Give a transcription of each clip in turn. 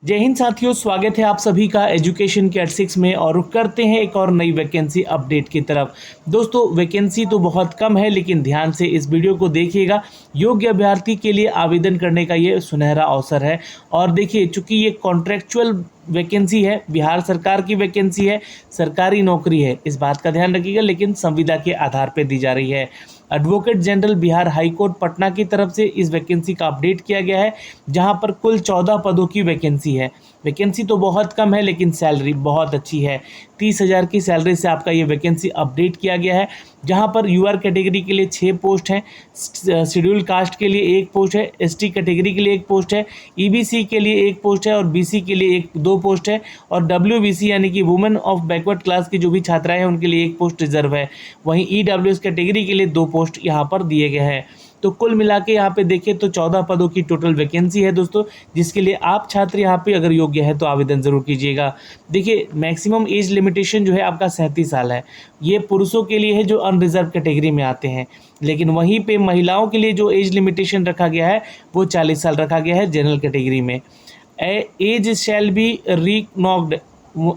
जय हिंद साथियों, स्वागत है आप सभी का एजुकेशन के 86 में। और रुक करते हैं एक और नई वैकेंसी अपडेट की तरफ। दोस्तों, वैकेंसी तो बहुत कम है, लेकिन ध्यान से इस वीडियो को देखिएगा। योग्य अभ्यर्थी के लिए आवेदन करने का ये सुनहरा अवसर है। और देखिए, चूंकि ये कॉन्ट्रैक्चुअल वैकेंसी है, बिहार सरकार की वैकेंसी है, सरकारी नौकरी है, इस बात का ध्यान रखिएगा, लेकिन संविदा के आधार पर दी जा रही है। Advocate general Bihar high court Patna की तरफ से इस वैकेंसी का अपडेट किया गया है, जहां पर कुल 14 पदों की वैकेंसी है। वैकेंसी तो बहुत कम है, लेकिन सैलरी बहुत अच्छी है। 30,000 की सैलरी से आपका ये वैकेंसी अपडेट किया गया है, जहां पर यूआर कैटेगरी के लिए 6 पोस्ट हैं, शेड्यूल कास्ट के लिए 1 पोस्ट है, एसटी कैटेगरी के लिए 1 पोस्ट है, ईबीसी के लिए 1 पोस्ट है और बीसी के लिए 2 पोस्ट है, और डब्ल्यूबीसी यानी कि वुमेन ऑफ बैकवर्ड क्लास की जो भी छात्राएं हैं उनके लिए 1 पोस्ट रिजर्व है। वहीं ईडब्ल्यूएस कैटेगरी के लिए 2 पोस्ट यहाँ पर दिए गए हैं। तो कुल मिला के यहाँ पे देखें तो 14 पदों की टोटल वैकेंसी है दोस्तों, जिसके लिए आप छात्र यहाँ पे अगर योग्य है तो आवेदन जरूर कीजिएगा। देखिए, मैक्सिमम एज लिमिटेशन जो है आपका 37 साल है। ये पुरुषों के लिए है जो अनरिजर्व कैटेगरी में आते हैं, लेकिन वहीं पे महिलाओं के लिए जो एज लिमिटेशन रखा गया है वो 40 साल रखा गया है जनरल कैटेगरी में। एज शैल बी रिकॉग्निज्ड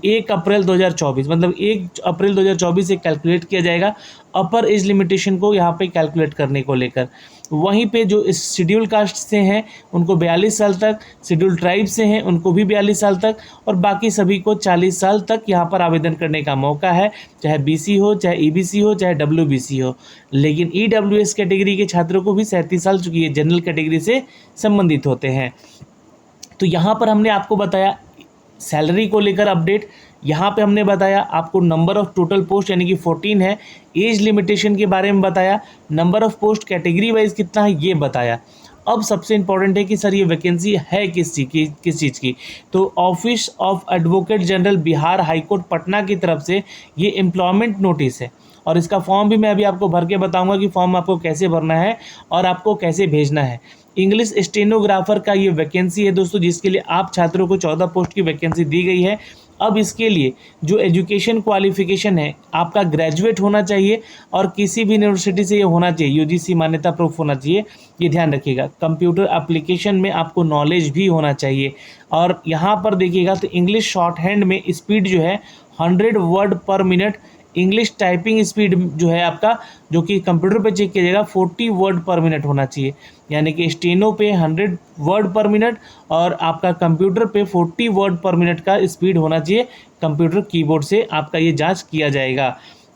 1 अप्रैल 2024, मतलब 1 अप्रैल 2024 से कैलकुलेट किया जाएगा अपर एज लिमिटेशन को यहाँ पे कैलकुलेट करने को लेकर। वहीं पे जो इस शेड्यूल कास्ट से हैं उनको 42 साल तक, शेड्यूल ट्राइब से हैं उनको भी 42 साल तक, और बाकी सभी को 40 साल तक यहाँ पर आवेदन करने का मौका है, चाहे बीसी हो, चाहे ईबीसी हो, चाहे डब्ल्यूबीसी हो। लेकिन ईडब्ल्यूएस कैटेगरी के छात्रों को भी 37 साल, चूँकि ये जनरल कैटेगरी से संबंधित होते हैं। तो यहाँ पर हमने आपको बताया सैलरी को लेकर अपडेट। यहाँ पे हमने बताया आपको नंबर ऑफ टोटल पोस्ट यानी कि 14 है, एज लिमिटेशन के बारे में बताया, number of post category wise कितना है ये बताया। अब सबसे इम्पॉर्टेंट है कि सर ये वैकेंसी है किस चीज़ की। तो office of advocate general Bihar high court Patna की तरफ से ये एम्प्लॉयमेंट नोटिस है, और इसका फॉर्म भी मैं अभी आपको भर के बताऊंगा कि फॉर्म आपको कैसे भरना है और आपको कैसे भेजना है। इंग्लिश स्टेनोग्राफर का ये वैकेंसी है दोस्तों, जिसके लिए आप छात्रों को 14 पोस्ट की वैकेंसी दी गई है। अब इसके लिए जो एजुकेशन क्वालिफिकेशन है आपका ग्रेजुएट होना चाहिए, और किसी भी यूनिवर्सिटी से ये होना चाहिए, यूजीसी मान्यता प्रूफ होना चाहिए, ये ध्यान रखिएगा। कंप्यूटर एप्लीकेशन में आपको नॉलेज भी होना चाहिए। और यहाँ पर देखिएगा तो इंग्लिश शॉर्ट हैंड में स्पीड जो है 100 वर्ड पर मिनट, इंग्लिश टाइपिंग स्पीड जो है आपका, जो कि कंप्यूटर पे चेक किया जाएगा, 40 वर्ड पर मिनट होना चाहिए। यानी कि स्टेनो पे 100 वर्ड पर मिनट और आपका कंप्यूटर पे 40 वर्ड पर मिनट का स्पीड होना चाहिए। कंप्यूटर कीबोर्ड से आपका ये जांच किया जाएगा।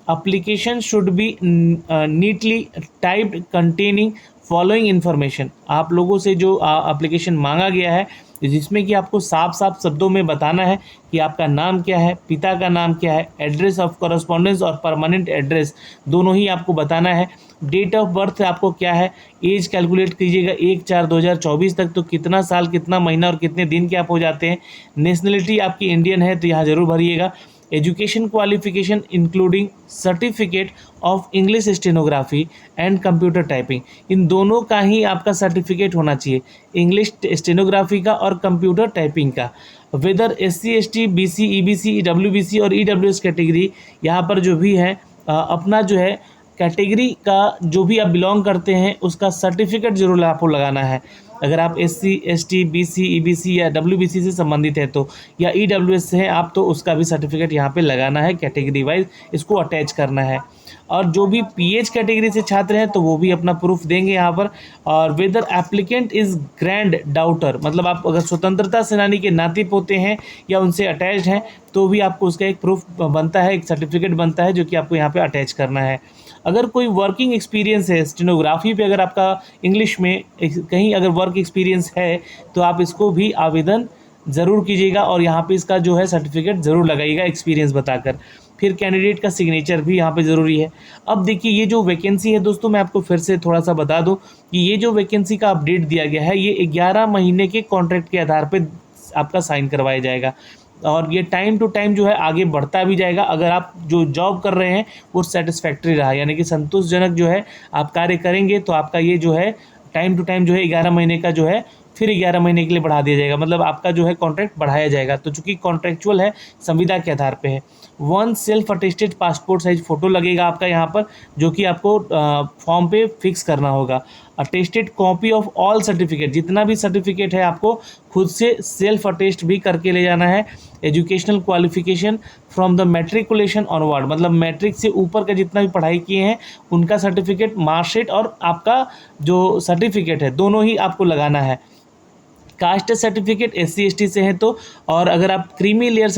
Application should be neatly typed containing following information. आप लोगों से जो एप्लीकेशन मांगा गया है, जिसमें कि आपको साफ साफ शब्दों में बताना है कि आपका नाम क्या है, पिता का नाम क्या है, एड्रेस ऑफ कॉरेस्पॉन्डेंस और परमानेंट एड्रेस दोनों ही आपको बताना है। डेट ऑफ बर्थ आपको क्या है, एज कैलकुलेट कीजिएगा 1/4/2024 तक, तो कितना साल, कितना महीना और कितने दिन के आप हो जाते हैं। नेशनलिटी आपकी इंडियन है तो यहाँ जरूर भरिएगा। Education qualification including certificate of English stenography and computer typing, इन दोनों का ही आपका सर्टिफिकेट होना चाहिए, इंग्लिश स्टेनोग्राफी का और कंप्यूटर टाइपिंग का। Whether SC ST BC EBC WBC और EWS कैटेगरी, यहाँ पर जो भी है अपना जो है कैटेगरी का जो भी आप बिलोंग करते हैं उसका सर्टिफिकेट जरूर आपको लगाना है। अगर आप SC ST BC EBC या WBC से संबंधित है तो, या EWS से हैं आप, तो उसका भी सर्टिफिकेट यहाँ पे लगाना है, कैटेगरी वाइज इसको अटैच करना है। और जो भी PH कैटेगरी से छात्र हैं तो वो भी अपना प्रूफ देंगे यहाँ पर। और whether applicant is granddaughter, मतलब आप अगर स्वतंत्रता सेनानी के नाते पोते हैं या उनसे अटैच्ड हैं तो भी आपको उसका एक प्रूफ बनता है, एक सर्टिफिकेट बनता है, जो कि आपको यहाँ पे अटैच करना है। अगर कोई वर्किंग एक्सपीरियंस है स्टेनोग्राफी पे, अगर आपका इंग्लिश में कहीं अगर वर्क एक्सपीरियंस है तो आप इसको भी आवेदन ज़रूर कीजिएगा, और यहाँ पे इसका जो है सर्टिफिकेट ज़रूर लगाइएगा एक्सपीरियंस बताकर। फिर कैंडिडेट का सिग्नेचर भी यहाँ पे ज़रूरी है। अब देखिए, ये जो वैकेंसी है दोस्तों, मैं आपको फिर से थोड़ा सा बता दूँ कि ये जो वैकेंसी का अपडेट दिया गया है, ये 11 महीने के कॉन्ट्रैक्ट के आधार पर आपका साइन करवाया जाएगा, और ये टाइम टू टाइम जो है आगे बढ़ता भी जाएगा। अगर आप जो जॉब कर रहे हैं वो सेटिस्फैक्ट्री रहा, यानी कि संतोषजनक जो है आप कार्य करेंगे, तो आपका ये जो है टाइम टू टाइम जो है 11 महीने का जो है फिर 11 महीने के लिए बढ़ा दिया जाएगा, मतलब आपका जो है कॉन्ट्रैक्ट बढ़ाया जाएगा। तो चूंकि कॉन्ट्रैक्चुअल है, संविदा के आधार पे है। 1 self attested passport size photo लगेगा आपका यहाँ पर, जो कि आपको फॉर्म पे फिक्स करना होगा। Attested copy of all certificate, जितना भी सर्टिफिकेट है आपको खुद से सेल्फ अटेस्ट भी करके ले जाना है। Educational qualification from the matriculation onward, मतलब मैट्रिक से ऊपर का जितना भी पढ़ाई किए हैं उनका सर्टिफिकेट, मार्कशीट और आपका जो सर्टिफिकेट है दोनों ही आपको लगाना है। कास्ट सर्टिफिकेट SC ST से हैं तो, और अगर आप क्रीमी लेयर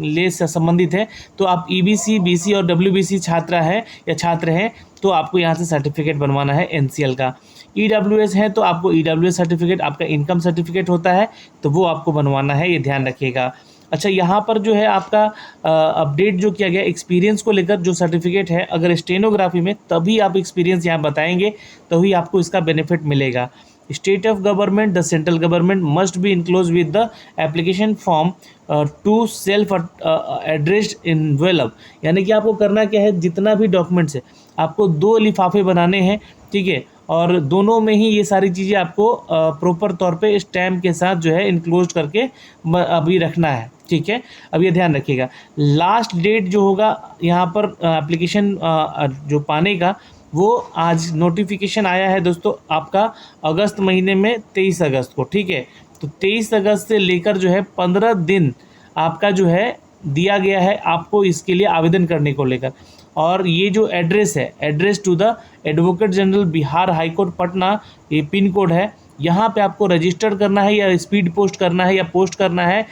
ले से संबंधित है तो आप EBC BC और WBC छात्रा है या छात्र हैं तो आपको यहाँ से सर्टिफिकेट बनवाना है NCL का। EWS है तो आपको EWS सर्टिफिकेट, आपका इनकम सर्टिफिकेट होता है तो वो आपको बनवाना है, ये ध्यान रखिएगा। अच्छा, यहाँ पर जो है आपका अपडेट जो किया गया एक्सपीरियंस को लेकर, जो सर्टिफिकेट है अगर स्टेनोग्राफी में तभी आप एक्सपीरियंस यहाँ बताएंगे तभी आपको इसका बेनिफिट मिलेगा। State of government, the central government must be enclose with the application form to self addressed envelope, यानी कि आपको करना क्या है, जितना भी डॉक्यूमेंट्स है आपको 2 लिफाफे बनाने हैं, ठीक है, और दोनों में ही ये सारी चीज़ें आपको प्रॉपर तौर पे स्टैम्प के साथ जो है इनक्लोज करके अभी रखना है, ठीक है। अब ये ध्यान रखिएगा, लास्ट डेट जो होगा यहाँ पर एप्लीकेशन जो पाने का, वो आज नोटिफिकेशन आया है दोस्तों आपका अगस्त महीने में 23 अगस्त को, ठीक है। तो 23 अगस्त से लेकर जो है 15 दिन आपका जो है दिया गया है आपको इसके लिए आवेदन करने को लेकर। और ये जो एड्रेस है, address to the advocate general Bihar high court Patna, ये पिन कोड है, यहाँ पे आपको रजिस्टर करना है या स्पीड पोस्ट करना है या पोस्ट करना है।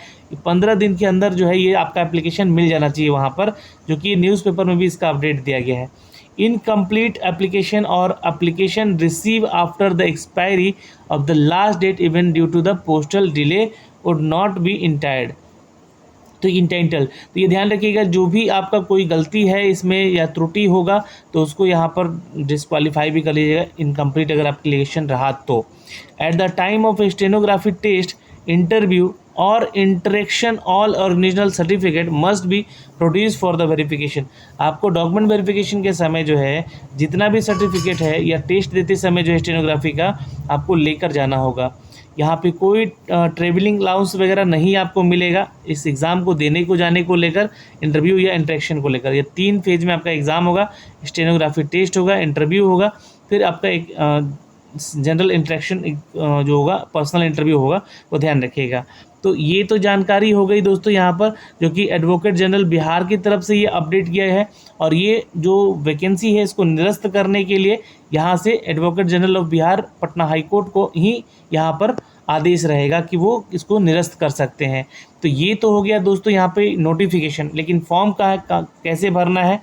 15 दिन के अंदर जो है ये आपका एप्लीकेशन मिल जाना चाहिए वहाँ पर, जो कि न्यूज़पेपर में भी इसका अपडेट दिया गया है। इनकम्प्लीट एप्लीकेशन और application receive after the expiry of the last date even due to the postal delay would not be entertained, तो इंटेंटल, तो ये ध्यान रखिएगा जो भी आपका कोई गलती है इसमें या त्रुटि होगा तो उसको यहाँ पर डिस्क्वालीफाई भी कर लीजिएगा, इनकम्प्लीट अगर एप्लीकेशन रहा तो। At the time of stenography test, interview और interaction all original certificate must be produce for the verification, आपको डॉक्यूमेंट वेरिफिकेशन के समय जो है जितना भी सर्टिफिकेट है या टेस्ट देते समय जो है स्टेनोग्राफी का आपको लेकर जाना होगा। यहाँ पे कोई ट्रेवलिंग अलाउंस वगैरह नहीं आपको मिलेगा इस एग्ज़ाम को देने को जाने को लेकर, इंटरव्यू या इंटरेक्शन को लेकर। ये 3 फेज में आपका एग्ज़ाम होगा, स्टेनोग्राफी टेस्ट होगा, इंटरव्यू होगा, फिर आपका एक जनरल इंटरेक्शन जो होगा पर्सनल इंटरव्यू होगा, वो ध्यान रखिएगा। तो ये तो जानकारी हो गई दोस्तों यहाँ पर, जो कि एडवोकेट जनरल बिहार की तरफ से ये अपडेट किया है। और ये जो वैकेंसी है इसको निरस्त करने के लिए यहाँ से advocate general of Bihar Patna high court को ही यहाँ पर आदेश रहेगा कि वो इसको निरस्त कर सकते हैं। तो ये तो हो गया दोस्तों यहाँ पे नोटिफिकेशन, लेकिन फॉर्म कैसे भरना है,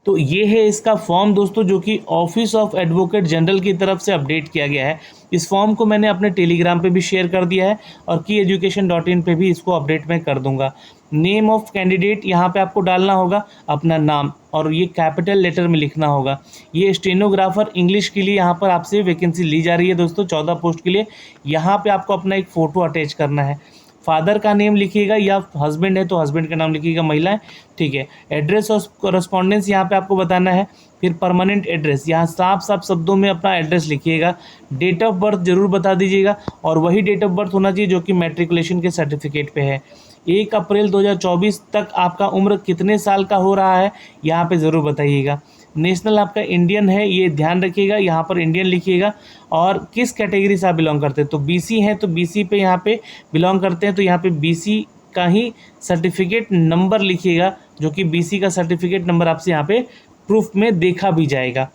तो ये है इसका फॉर्म दोस्तों, जो कि ऑफिस ऑफ एडवोकेट जनरल की तरफ से अपडेट किया गया है। इस फॉर्म को मैंने अपने टेलीग्राम पे भी शेयर कर दिया है और kyeducation.in पे भी इसको अपडेट मैं कर दूंगा। नेम ऑफ कैंडिडेट यहाँ पे आपको डालना होगा अपना नाम, और ये कैपिटल लेटर में लिखना होगा। ये स्टेनोग्राफर इंग्लिश के लिए यहाँ पर आपसे वैकेंसी ली जा रही है दोस्तों 14 पोस्ट के लिए। यहाँ पे आपको अपना एक फ़ोटो अटैच करना है, फादर का नेम लिखिएगा या हस्बैंड है तो हस्बैंड का नाम लिखिएगा, महिला है, ठीक है। एड्रेस ऑफ कॉरस्पॉन्डेंस यहाँ पे आपको बताना है, फिर परमानेंट एड्रेस, यहाँ साफ साफ शब्दों में अपना एड्रेस लिखिएगा। डेट ऑफ बर्थ जरूर बता दीजिएगा, और वही डेट ऑफ बर्थ होना चाहिए जो कि मैट्रिकुलेशन के सर्टिफिकेट पे है। 1 अप्रैल 2024 तक आपका उम्र कितने साल का हो रहा है यहाँ पे ज़रूर बताइएगा। नेशनल आपका इंडियन है, ये ध्यान रखिएगा, यहाँ पर इंडियन लिखिएगा। और किस कैटेगरी से आप बिलोंग करते हैं, तो BC हैं तो BC पे यहाँ पे बिलोंग करते हैं तो यहाँ पे BC का ही सर्टिफिकेट नंबर लिखिएगा, जो कि BC का सर्टिफिकेट नंबर आपसे यहाँ पे प्रूफ में देखा भी जाएगा।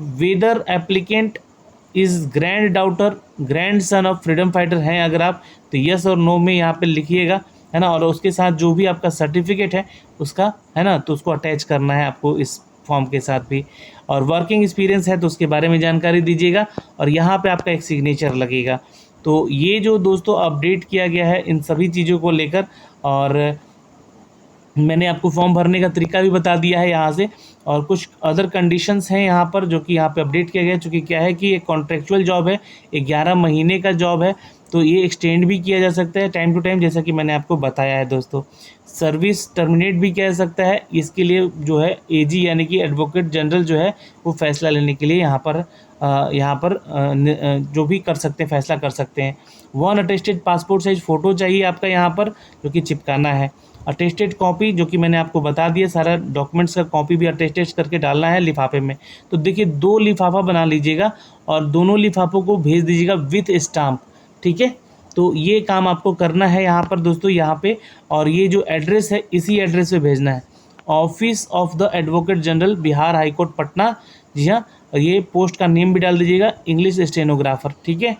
Whether applicant is granddaughter grandson of freedom fighter हैं अगर आप, तो यस और नो में यहाँ पे लिखिएगा, है ना। और उसके साथ जो भी आपका सर्टिफिकेट है उसका, है ना, तो उसको अटैच करना है आपको इस फॉर्म के साथ भी। और वर्किंग एक्सपीरियंस है तो उसके बारे में जानकारी दीजिएगा, और यहाँ पे आपका एक सिग्नेचर लगेगा। तो ये जो दोस्तों अपडेट किया गया है इन सभी चीज़ों को लेकर, और मैंने आपको फॉर्म भरने का तरीका भी बता दिया है यहाँ से। और कुछ अदर कंडीशंस हैं यहाँ पर जो कि यहाँ पे अपडेट किया गया है, चूँकि क्या है कि ये कॉन्ट्रेक्चुअल जॉब है, 11 महीने का जॉब है, तो ये एक्सटेंड भी किया जा सकता है टाइम टू टाइम, जैसा कि मैंने आपको बताया है दोस्तों। सर्विस टर्मिनेट भी किया जा सकता है, इसके लिए जो है AG यानी कि एडवोकेट जनरल जो है वो फैसला लेने के लिए यहाँ पर जो भी कर सकते हैं, फैसला कर सकते हैं। 1 अटेस्टेड पासपोर्ट साइज फ़ोटो चाहिए आपका यहाँ पर, जो कि चिपकाना है। अटेस्टेड कॉपी, जो कि मैंने आपको बता दिया, सारा डॉक्यूमेंट्स का कॉपी भी अटेस्टेड करके डालना है लिफाफे में। तो देखिए 2 लिफाफा बना लीजिएगा और दोनों लिफाफों को भेज दीजिएगा विथ स्टाम्प, ठीक है। तो ये काम आपको करना है यहाँ पर दोस्तों, यहाँ पे। और ये जो एड्रेस है इसी एड्रेस पे भेजना है, office of the advocate general, Bihar high court, Patna. जी हाँ, ये पोस्ट का नेम भी डाल दीजिएगा, इंग्लिश स्टेनोग्राफर, ठीक है।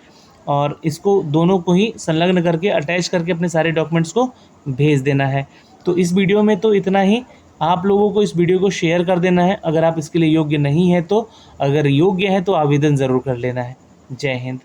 और इसको दोनों को ही संलग्न करके अटैच करके अपने सारे डॉक्यूमेंट्स को भेज देना है। तो इस वीडियो में तो इतना ही। आप लोगों को इस वीडियो को शेयर कर देना है अगर आप इसके लिए योग्य नहीं है तो। अगर योग्य है तो आवेदन ज़रूर कर लेना है। जय हिंद।